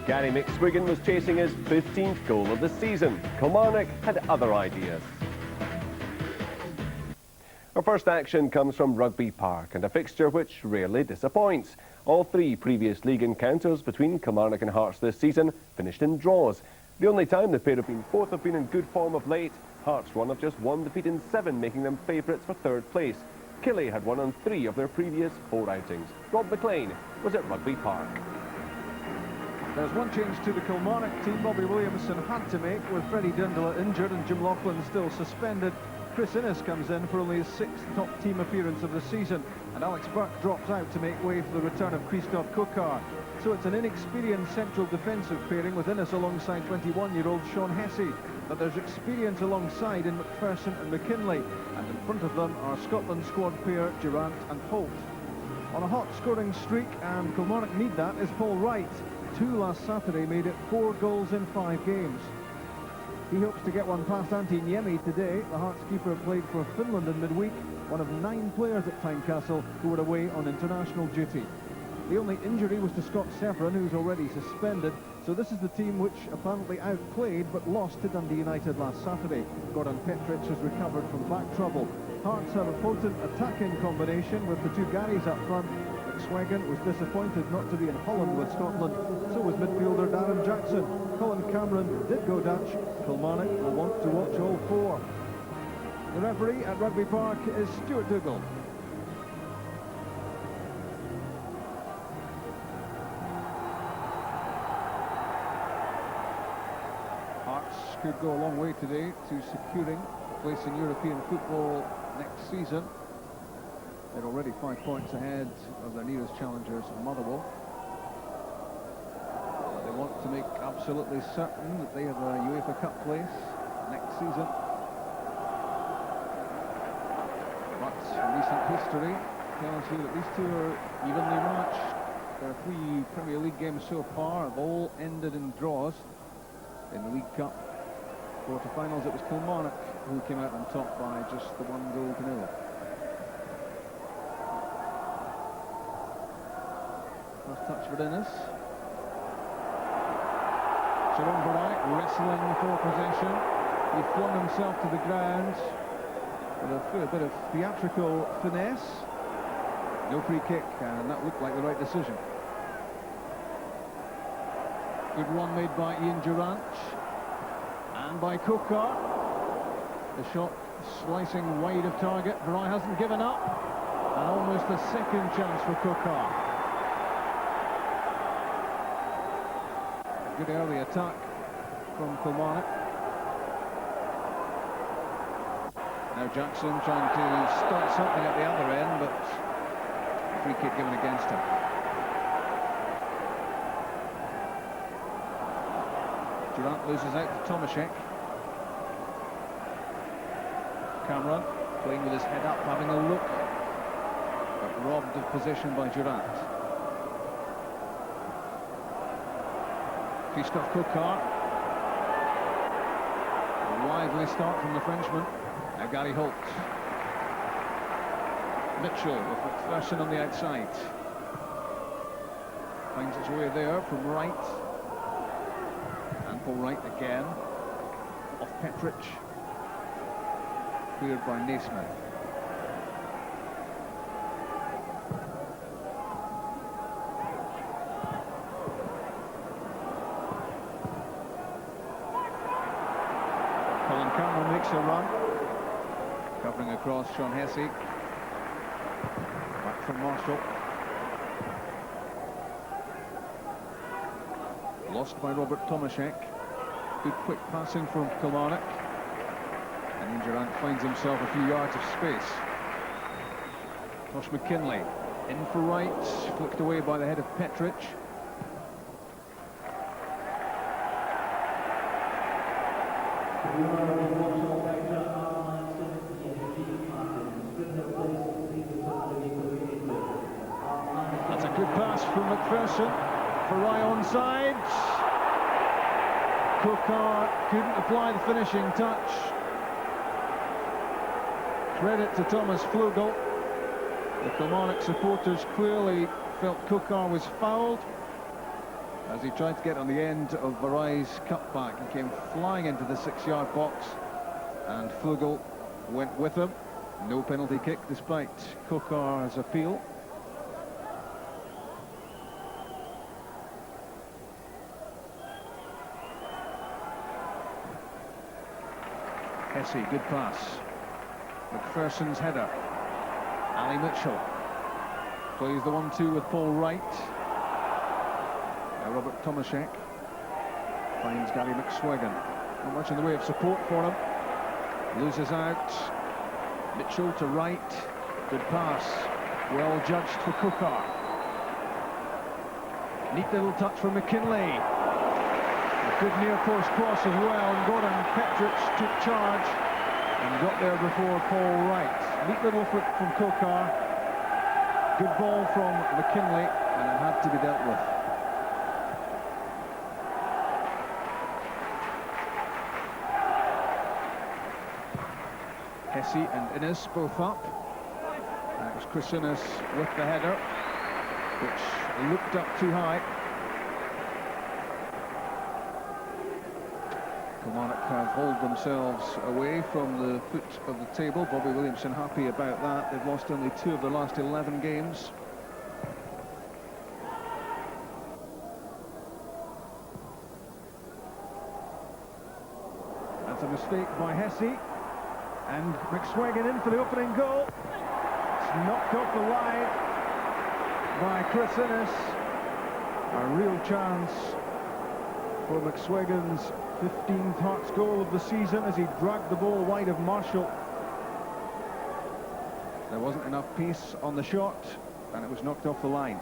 Gary McSwiggan was chasing his 15th goal of the season. Kilmarnock had other ideas. Our first action comes from Rugby Park, and a fixture which rarely disappoints. All three previous league encounters between Kilmarnock and Hearts this season finished in draws. The only time the pair have been fourth have been in good form of late. Hearts won have just one defeat in 7, making them favourites for third place. Killie had won on 3 of their previous 4 outings. Rob McLean was at Rugby Park. There's one change to the Kilmarnock team. Bobby Williamson had to make, with Freddie Dundler injured and Jim Laughlin still suspended. Chris Innes comes in for only his 6th top team appearance of the season, and Alex Burke drops out to make way for the return of Christophe Cocard. So it's an inexperienced central defensive pairing with Innes alongside 21-year-old Sean Hessey. But there's experience alongside in MacPherson and McKinlay, and in front of them are Scotland squad pair Durrant and Holt. On a hot scoring streak, and Kilmarnock need that, is Paul Wright. 2 last Saturday made it 4 goals in 5 games. He hopes to get one past Antti Niemi today. The Hearts keeper played for Finland in midweek, one of 9 players at Tynecastle who were away on international duty. The only injury was to Scott Severin, who's already suspended, so this is the team which apparently outplayed but lost to Dundee United last Saturday. Gordon Petric has recovered from back trouble. Hearts have a potent attacking combination with the 2 Garys up front. McSwiggan was disappointed not to be in Holland with Scotland, so was midfielder Darren Jackson. Colin Cameron did go Dutch. Kilmarnock will want to watch all 4. The referee at Rugby Park is Stuart Dougal. Hearts could go a long way today to securing a place in European football next season. They're already 5 points ahead of their nearest challengers, Motherwell. They want to make absolutely certain that they have a UEFA Cup place next season. But recent history tells you that these 2 are evenly matched. Their 3 Premier League games so far have all ended in draws. In the League Cup quarter-finals, it was Kilmarnock who came out on top by just the 1 goal to 0. First touch for Innes. Jerome Vareille wrestling for possession. He flung himself to the ground with a fair bit of theatrical finesse. No free kick, and that looked like the right decision. Good run made by Ian Durrant and by Cocard. The shot slicing wide of target. Vareille hasn't given up, and almost a second chance for Cocard. Good early attack from Kilmarnock. Now Jackson trying to start something at the other end, but a free kick given against him. Durrant loses out to Tomaszek. Cameron playing with his head up, having a look, but robbed of possession by Durrant. Christophe Cocard. A lively start from the Frenchman. Now Gary Holt. Mitchell with MacPherson on the outside. Finds its way there from Wright. And Paul Wright again. Off Petric. Cleared by Naismith. Colin Cameron makes a run. Covering across Sean Hessey. Back from Marshall. Lost by Robert Tomaszek. Good quick passing from Kilmarnock. And Durrant finds himself a few yards of space. Tosh McKinlay in for Wright. Flicked away by the head of Petric. That's a good pass from MacPherson. Vareille onside. Cocard couldn't apply the finishing touch. Credit to Thomas Flugel. The Kilmarnock supporters clearly felt Cocard was fouled. as he tried to get on the end of Vareille's cutback. He came flying into the 6-yard box, and Flugel went with him. No penalty kick despite Cocard's appeal. Hessey, good pass. MacPherson's header. Ali Mitchell plays the 1-2 with Paul Wright. Now Robert Tomaszek finds Gary McSwiggan. Not much in the way of support for him. Loses out. Mitchell to Wright. Good pass. Well judged for Cocard. Neat little touch from McKinlay. A good near post cross as well. And Gordon Petrich took charge and got there before Paul Wright. Neat little flick from Cocard. Good ball from McKinlay, and it had to be dealt with. Hessey and Innes both up. And it was Chris Innes with the header, which looked up too high. Kilmarnock have hauled themselves away from the foot of the table. Bobby Williamson happy about that. They've lost only 2 of the last 11 games. That's a mistake by Hessey. And McSwiggan in for the opening goal. It's knocked off the line by Chris Innes. A real chance for McSwiggan's 15th Hearts goal of the season as he dragged the ball wide of Marshall. There wasn't enough pace on the shot, and it was knocked off the line.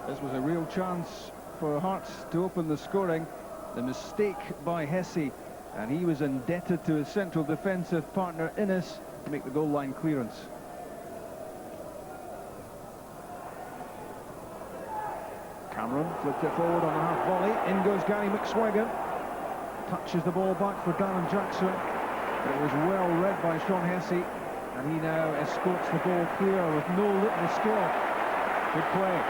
This was a real chance for Hearts to open the scoring. The mistake by Hessey, and he was indebted to his central defensive partner Innes to make the goal line clearance. Cameron flipped it forward on a half volley. In goes Gary McSwiggan. Touches the ball back for Darren Jackson. But it was well read by Sean Hessey, and he now escorts the ball clear with no little skill. Good play.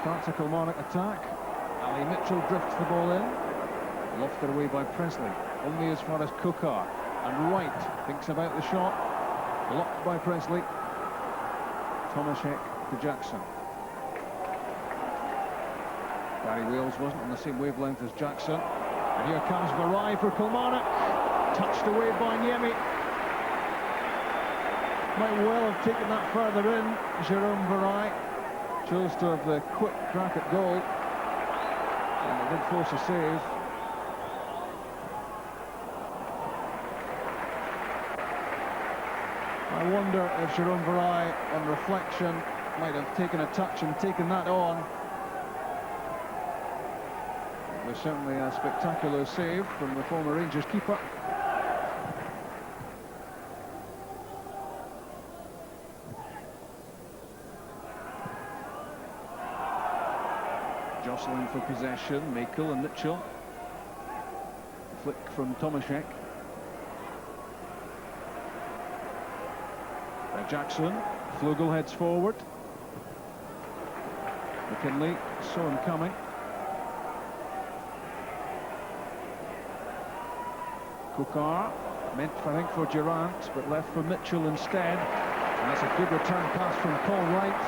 Starts a Kilmarnock attack. Ali Mitchell drifts the ball in. Lofted away by Presley. Only as far as Cocard. And Wright thinks about the shot. Blocked by Presley. Tomaszek to Jackson. Barry Wales wasn't on the same wavelength as Jackson. And here comes Vareille for Kilmarnock. Touched away by Niemi. Might well have taken that further in. Jérôme Vareille chose to have the quick crack at goal. And it did force a save. I wonder if Jérôme Vareille, on reflection, might have taken a touch and taken that on. It was certainly a spectacular save from the former Rangers keeper. Jostling for possession, Makel and Mitchell. Flick from Tomaszek. Jackson, Flugel heads forward. McKinlay saw him coming. Cocard, meant I think for Durrant, but left for Mitchell instead. And that's a good return pass from Paul Wright.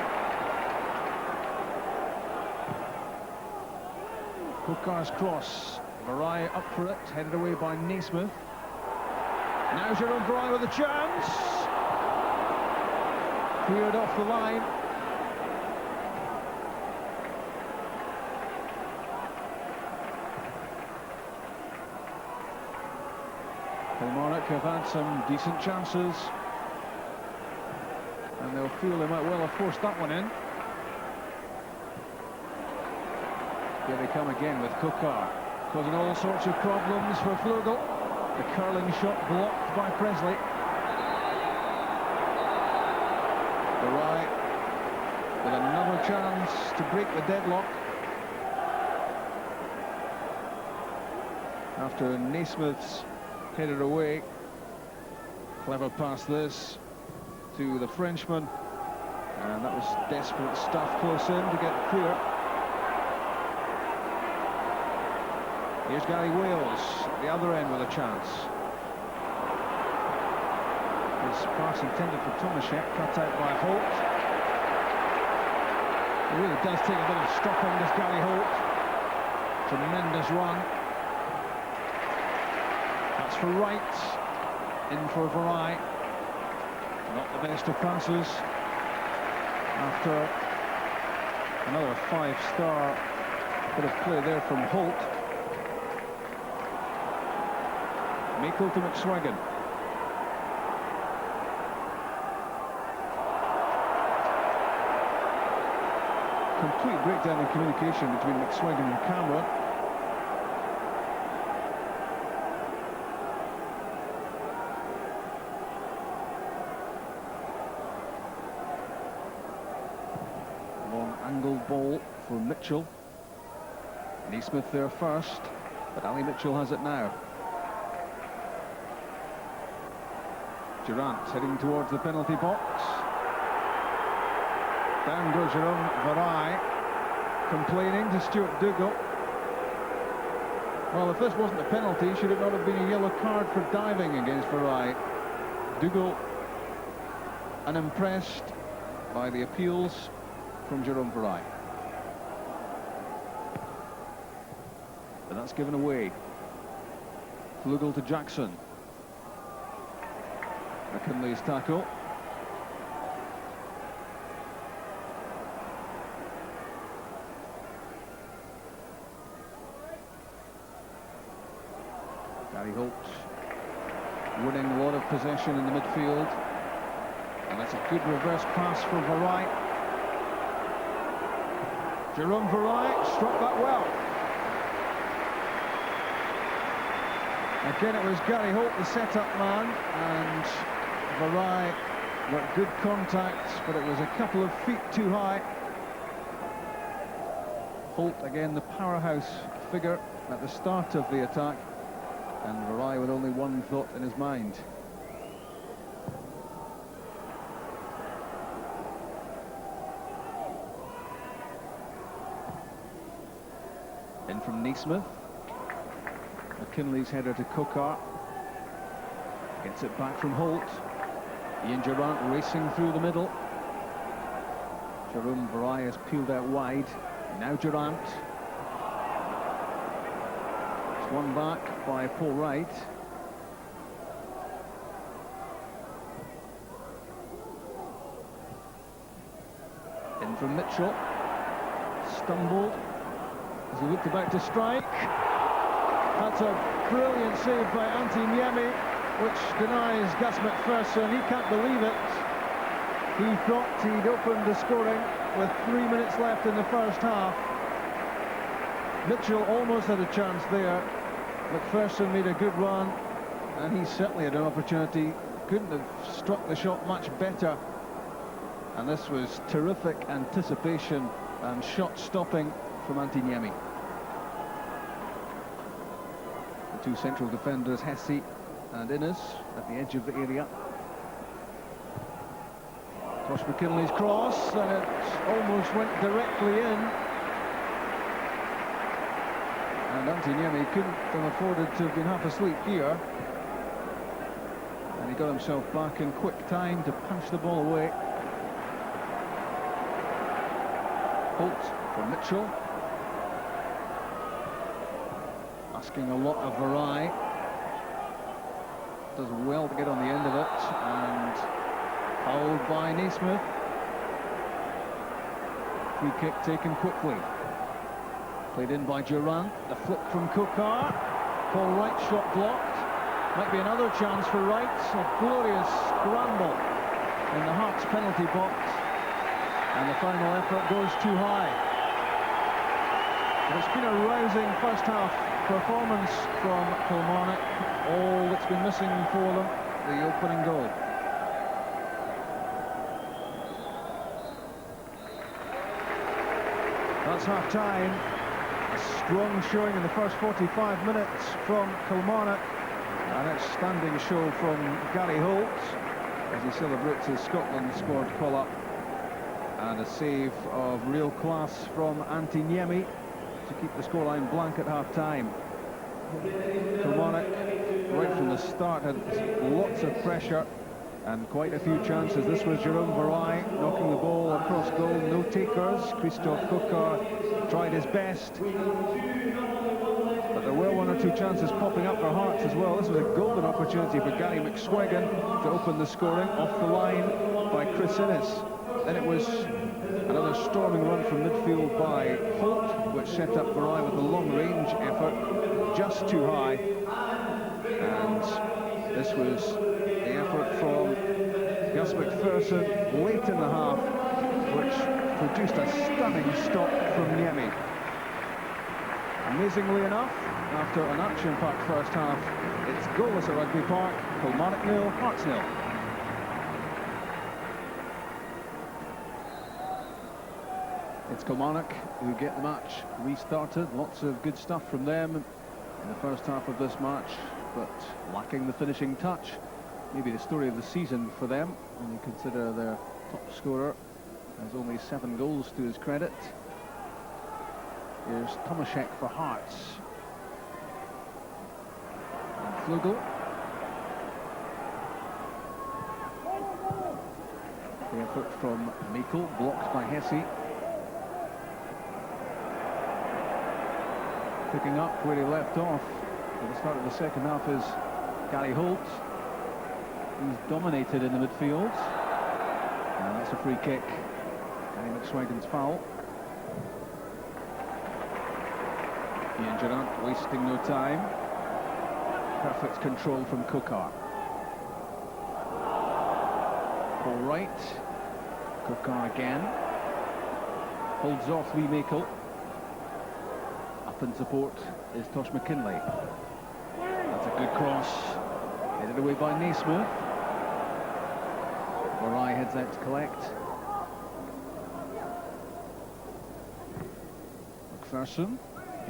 Cocard's cross, Vareille up for it, headed away by Naismith. Now Jérôme Vareille with a chance. Cleared off the line. Kilmarnock have had some decent chances, and they'll feel they might well have forced that one in. Here they come again with Cocard, causing all sorts of problems for Flugel. The curling shot blocked by Presley. Vareille with another chance to break the deadlock. After Naismith's headed away. Clever pass this to the Frenchman. And that was desperate stuff close in to get clear. Here's Gary Wales at the other end with a chance. His pass intended for Tomaszek, cut out by Holt. It really does take a bit of stopping, this Gary Holt. Tremendous run. That's for Wright. In for Vareille. Not the best of passes. After another 5-star bit of play there from Holt. Michael to McSwagan. Complete breakdown in communication between McSwagan and Cameron. Long angled ball for Mitchell. Naismith there first, but Ali Mitchell has it now. Durrant heading towards the penalty box. Down goes Jerome Vareille, complaining to Stuart Dougal. Well, if this wasn't a penalty, should it not have been a yellow card for diving against Vareille? Dougal unimpressed by the appeals from Jerome Vareille. But that's given away. Flugel to Jackson. McKinlay's tackle. Gary Holt winning a lot of possession in the midfield. And that's a good reverse pass for Vareille. Jerome Vareille struck that well. Again, it was Gary Holt, the set-up man, and Vareille got good contact, but it was a couple of feet too high. Holt, again, the powerhouse figure at the start of the attack, and Vareille with only one thought in his mind. In from Naismith. McKinlay's header to Cocard. Gets it back from Holt. Ian Durrant racing through the middle. Jerome Vareille has peeled out wide. Now Durrant. It's won back by Paul Wright. In from Mitchell. Stumbled as he looked about to strike. That's a brilliant save by Antiniemi, which denies Gus MacPherson. He can't believe it. He thought he'd opened the scoring with 3 minutes left in the first half. Mitchell almost had a chance there. MacPherson made a good run, and he certainly had an opportunity. Couldn't have struck the shot much better. And this was terrific anticipation and shot stopping from Antiniemi. The two central defenders, Hessey and Innes, at the edge of the area. Tosh McKinlay's cross, and it almost went directly in. And Antiniemi couldn't have afforded to have been half asleep here. And he got himself back in quick time to punch the ball away. Holt for Mitchell. Asking a lot of Vareille. Does well to get on the end of it, and fouled by Naismith. Free kick taken quickly. Played in by Durrant. The flick from Cocard. Paul Wright shot blocked. Might be another chance for Wright. A glorious scramble in the Hearts penalty box. And the final effort goes too high. But it's been a rousing first half performance from Kilmarnock. All that's been missing for them, the opening goal. That's half-time. A strong showing in the first 45 minutes from Kilmarnock. An outstanding show from Gary Holt as he celebrates his Scotland squad call-up. And a save of real class from Niemi to keep the scoreline blank at half-time. Kilmarnock, right from the start, had lots of pressure and quite a few chances. This was Jerome Vareille knocking the ball across goal. No takers. Christophe Cocard tried his best. But there were one or two chances popping up for Hearts as well. This was a golden opportunity for Gary McSwaggan to open the scoring off the line by Chris Innes. Then it was another storming run from midfield by Holt, which set up Vareille with a long-range effort, just too high. And this was the effort from Gus MacPherson late in the half, which produced a stunning stop from Niemi. Amazingly enough, after an action-packed first half, it's goalless at Rugby Park. Kilmarnock 0, Hearts 0. It's Kilmarnock who get the match restarted. Lots of good stuff from them in the first half of this match, but lacking the finishing touch. Maybe the story of the season for them, when you consider their top scorer has only 7 goals to his credit. Here's Tomaszek for Hearts. And Flugel. The effort from Mikel, blocked by Hessey. Picking up where he left off at the start of the second half is Gary Holt, who's dominated in the midfield. And that's a free kick. Gary McSwaggan's foul. Ian Durrant wasting no time. Perfect control from Cocard. Wright. Cocard again. Holds off Lee Mikel. Up in support is Tosh McKinlay. That's a good cross. Headed away by Naismith. Vareille heads out to collect. MacPherson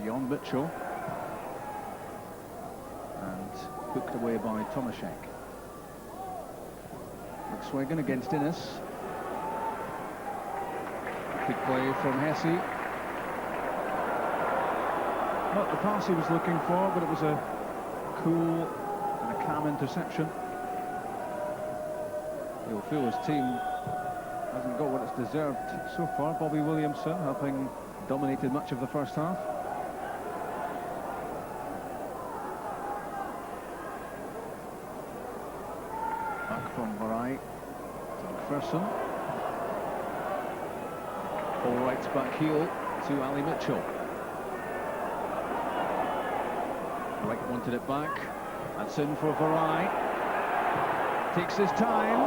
beyond Mitchell. And hooked away by Tomaszek. McSwaggan against Innes. Good play from Hessey. Not the pass he was looking for, but it was a cool and a calm interception. He'll feel his team hasn't got what it's deserved so far. Bobby Williamson having dominated much of the first half. Back from Vareille to MacPherson. All Wright's back heel to Ali Mitchell. Wright wanted it back. That's in for Vareille. Takes his time.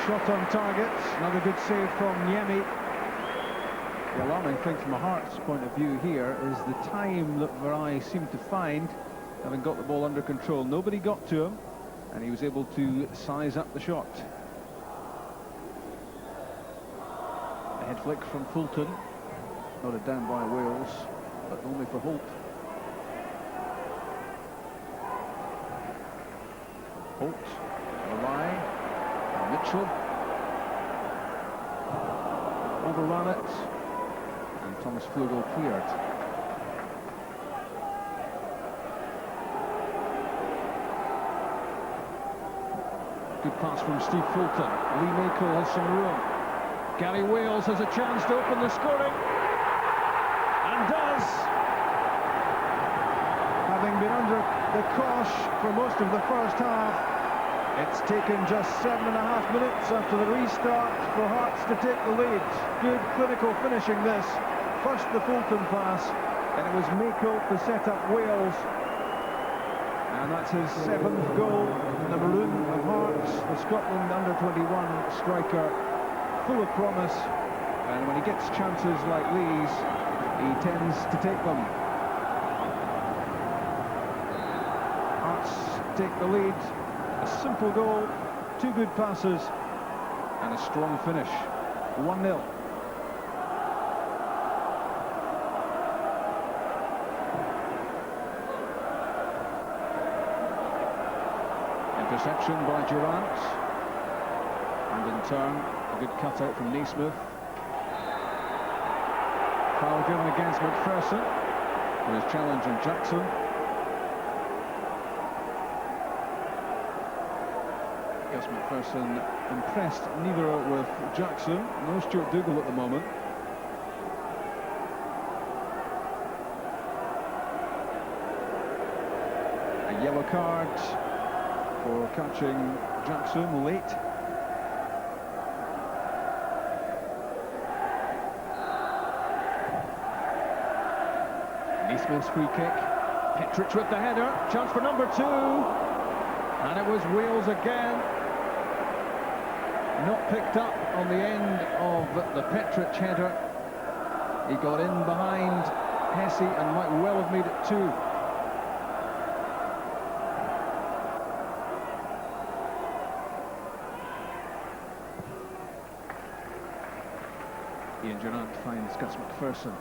Shot on target. Another good save from Niemi. The alarming thing from a Hearts point of view here is the time that Vareille seemed to find, having got the ball under control. Nobody got to him, and he was able to size up the shot. A head flick from Fulton. Noted down by Wales, but only for Holt. Holt, Vareille, and Mitchell. Overran it, and Thomas Flugel cleared. Good pass from Steve Fulton. Lee Mikel has some room. Gary Wales has a chance to open the scoring, and does. Having been under the cosh for most of the first half, it's taken just 7.5 minutes after the restart for Hearts to take the lead. Good clinical finishing this. First the Fulton pass, and it was Mikel to set up Wales. And that's his 7th goal in the maroon of Hearts, the Scotland under-21 striker, full of promise. And when he gets chances like these, he tends to take them. Hearts take the lead. A simple goal, 2 good passes, and a strong finish. 1-0. Interception by Durrant, and in turn A good cutout from Naismith. Foul given against MacPherson for his challenge on Jackson. Yes, MacPherson impressed neither with Jackson, no Stuart Dougal at the moment. A yellow card for catching Jackson late. Naismith's free kick. Petric with the header. Chance for number 2. And it was Wales again. Not picked up on the end of the Petric header. He got in behind Hessey and might well have made it 2. Ian Durrant finds Gus MacPherson.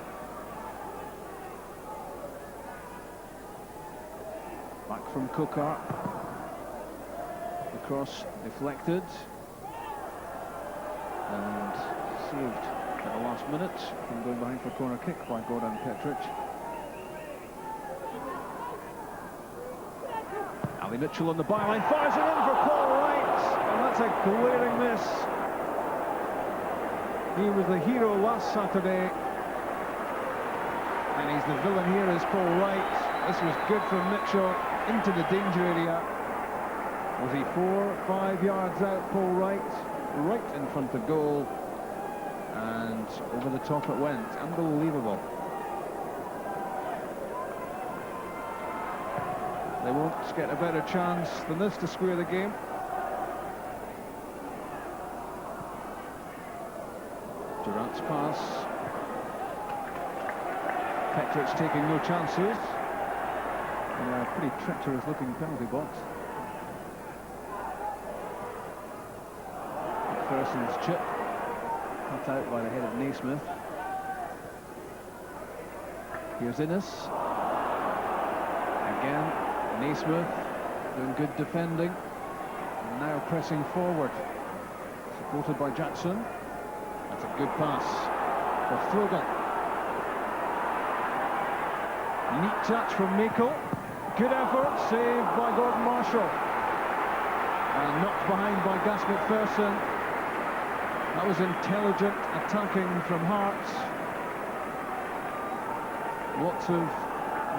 Back from Cocard. The cross deflected and saved at the last minute from going behind for a corner kick by Gordon Petric. Ali Mitchell on the byline, fires it in for Paul Wright, and that's a glaring miss. He was the hero last Saturday, and he's the villain here is Paul Wright. This was good from Mitchell into the danger area. Was he 4 or 5 yards out, Paul Wright? Right in front of goal, and over the top it went. Unbelievable. They won't get a better chance than this to square the game. Durrant's pass. Petric's taking no chances. In a pretty treacherous looking penalty box. MacPherson's chip, cut out by the head of Naismith. Here's Innes. Again, Naismith doing good defending. And now pressing forward. Supported by Jackson. That's a good pass for Flugel. Neat touch from Meikle. Good effort, saved by Gordon Marshall. And knocked behind by Gus MacPherson. That was intelligent attacking from Hearts. Lots of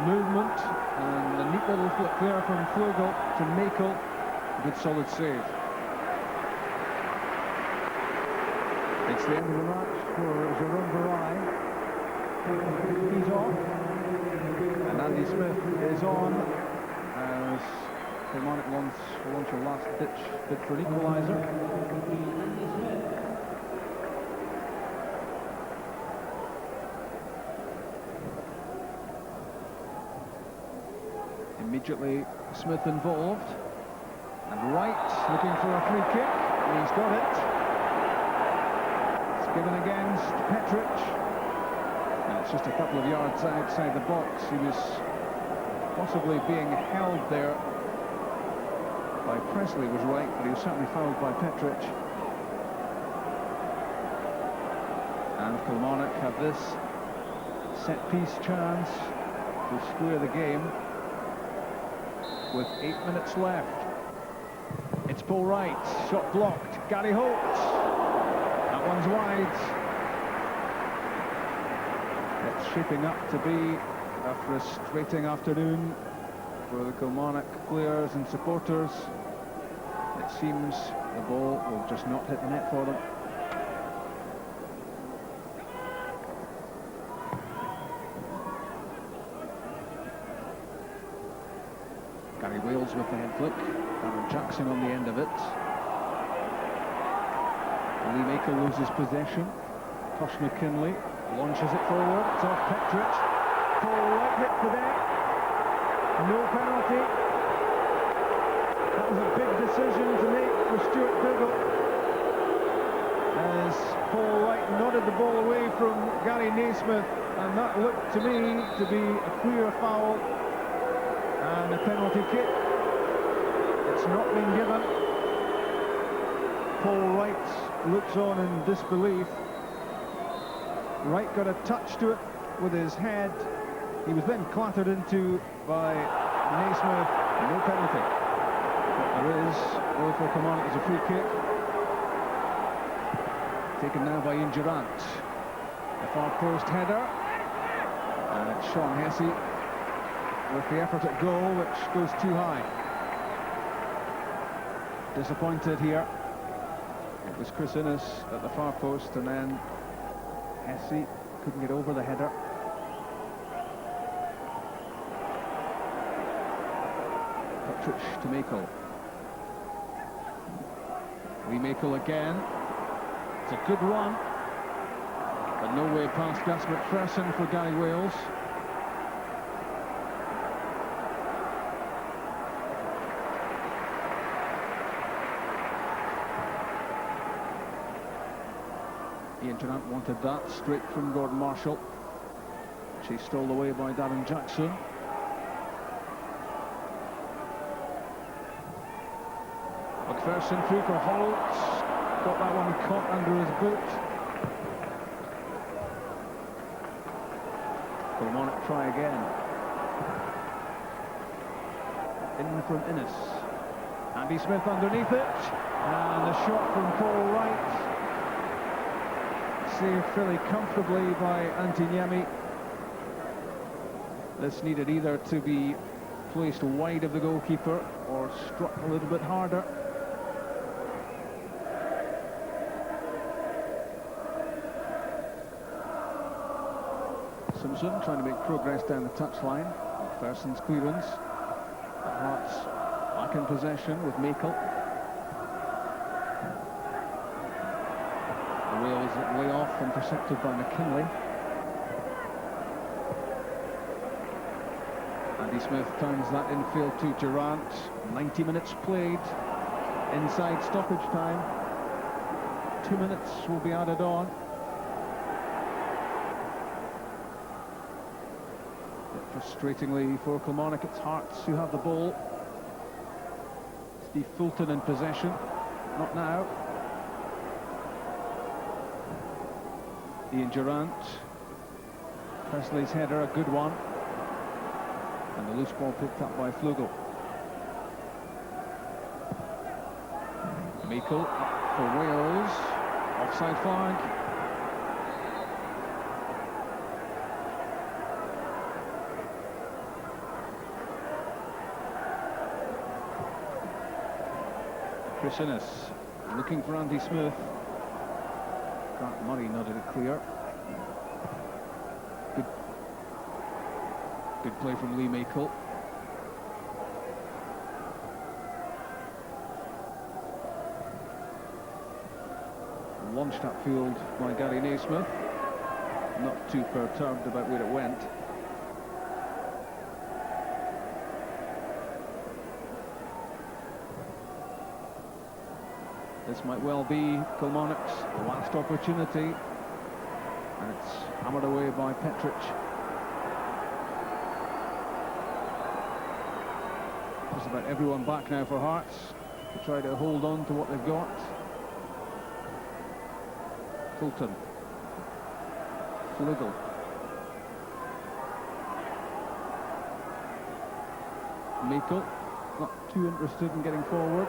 movement and a neat little flick there from Flugel to Meikle. Good solid save. It's the end of the match for Jerome Vareille. He's off. And Andy Smith is on as Kilmarnock launch a last ditch bid for an equaliser. Immediately Smith involved, and Wright looking for a free kick. He's got it. It's given against Petric, and it's just a couple of yards outside the box. He was possibly being held there by Presley, was right, but he was certainly fouled by Petric. And Kilmarnock have this set-piece chance to square the game with 8 minutes left. It's Paul Wright, shot blocked. Gary Holt, that one's wide. It's shaping up to be a frustrating afternoon for the Kilmarnock players and supporters. It seems the ball will just not hit the net for them. Gary Wales with the head flick. Darren Jackson on the end of it. Lee Meikle loses possession. Tosh McKinlay launches it forward. It's off Petric. Paul Wright hit for that. No penalty. That was a big decision to make for Stuart Dougal, as Paul Wright nodded the ball away from Gary Naismith, and that looked to me to be a clear foul and a penalty kick. It's not been given. Paul Wright looks on in disbelief. Wright got a touch to it with his head. He was then clattered into by Naismith. No penalty. But there is, well, for Kilmarnock, as a free kick. Taken now by Durrant. The far post header. And it's Sean Hessey with the effort at goal, which goes too high. Disappointed here. It was Chris Innes at the far post, and then Hessey couldn't get over the header. Petric to Makel. Makel again. It's a good run, but no way past Gus MacPherson for Gary Wales. Durrant wanted that straight from Gordon Marshall. She stole away by Darren Jackson. MacPherson through for Holt. Got that one caught under his boot. Kilmarnock try again. In from Innes. Andy Smith underneath it. And a shot from Paul Wright. Saved fairly comfortably by Antiniemi. This needed either to be placed wide of the goalkeeper or struck a little bit harder. Simpson trying to make progress down the touchline. MacPherson's clearance. Hearts back in possession with Makel. Wales way off, intercepted by McKinlay. Andy Smith turns that infield to Durrant. 90 minutes played inside stoppage time. 2 minutes will be added on. But frustratingly for Kilmarnock, it's Hearts who have the ball. Steve Fulton in possession. Not now. Durrant. Presley's header, a good one. And the loose ball picked up by Flugel. Makel up for Wales. Offside flag. Chris Innes looking for Andy Smith. Grant Murray nodded it clear. Good play from Lee Makel. Launched upfield by Gary Naismith. Not too perturbed about where it went. This might well be Kilmarnock's last opportunity, and it's hammered away by Petric. Just about everyone back now for Hearts to try to hold on to what they've got. Fulton. Flugel. Makel, not too interested in getting forward.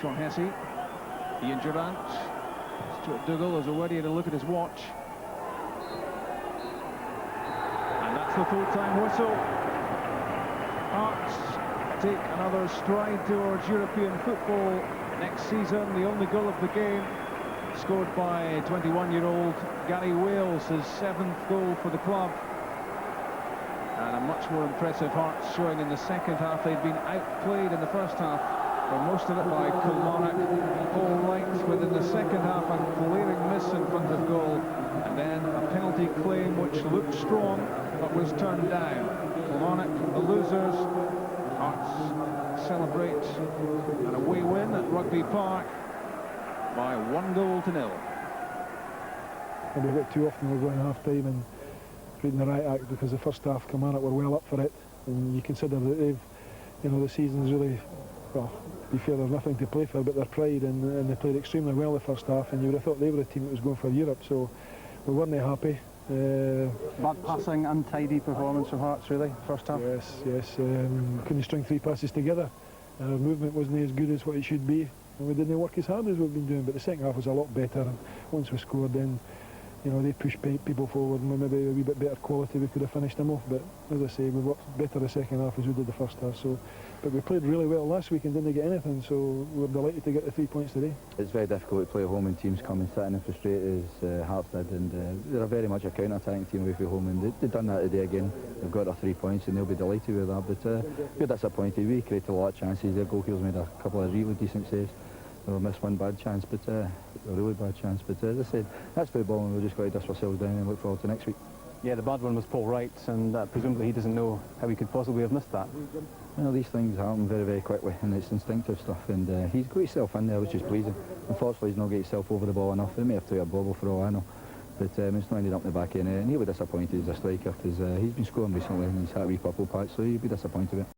Sean Hessey, Durrant, Stuart Dougal is already at a look at his watch. And that's the full-time whistle. Hearts take another stride towards European football next season. The only goal of the game scored by 21-year-old Gary Wales, his 7th goal for the club. And a much more impressive Hearts showing in the second half. They'd been outplayed in the first half for most of it by Kilmarnock. Paul Wright within the second half, a glaring miss in front of goal, and then a penalty claim which looked strong but was turned down. Kilmarnock the losers. Hearts celebrate an away win at Rugby Park by 1-0. maybe a bit too often we're going half-time and reading the right act, because the first half Kilmarnock were well up for it, and you consider that they've, you know, the season's really, well, to be fair, there's nothing to play for but their pride, and they played extremely well the first half, and you would have thought they were a team that was going for Europe, so we weren't happy. Bad passing, untidy performance from Hearts, really, first half? Yes. Couldn't string 3 passes together. Our movement wasn't as good as what it should be, and we didn't work as hard as we've been doing, but the second half was a lot better, and once we scored, then, you know, they pushed people forward, and maybe a wee bit better quality, we could have finished them off, but as I say, we worked better the second half as we did the first half, so, but we played really well last week and didn't get anything, so we're delighted to get the 3 points today. It's very difficult to play home when teams come and sit in and frustrate as Hearts did, and they're very much a counter-attacking team away from home, and they've done that today again. They've got their 3 points and they'll be delighted with that, but we're disappointed. We created a lot of chances. Their goalkeepers made a couple of really decent saves. We'll miss one bad chance, but a really bad chance. But as I said, that's football, and we've just got to dust ourselves down and look forward to next week. Yeah, the bad one was Paul Wright, and presumably he doesn't know how he could possibly have missed that. You know, these things happen very, very quickly, and it's instinctive stuff, and he's got himself in there, which is pleasing. Unfortunately, he's not got himself over the ball enough. He may have to a bobble for all I know, but it's not ended up in the back end, and he'll be disappointed as a striker, because he's been scoring recently, and he's had a wee purple patch, so he'll be disappointed with it.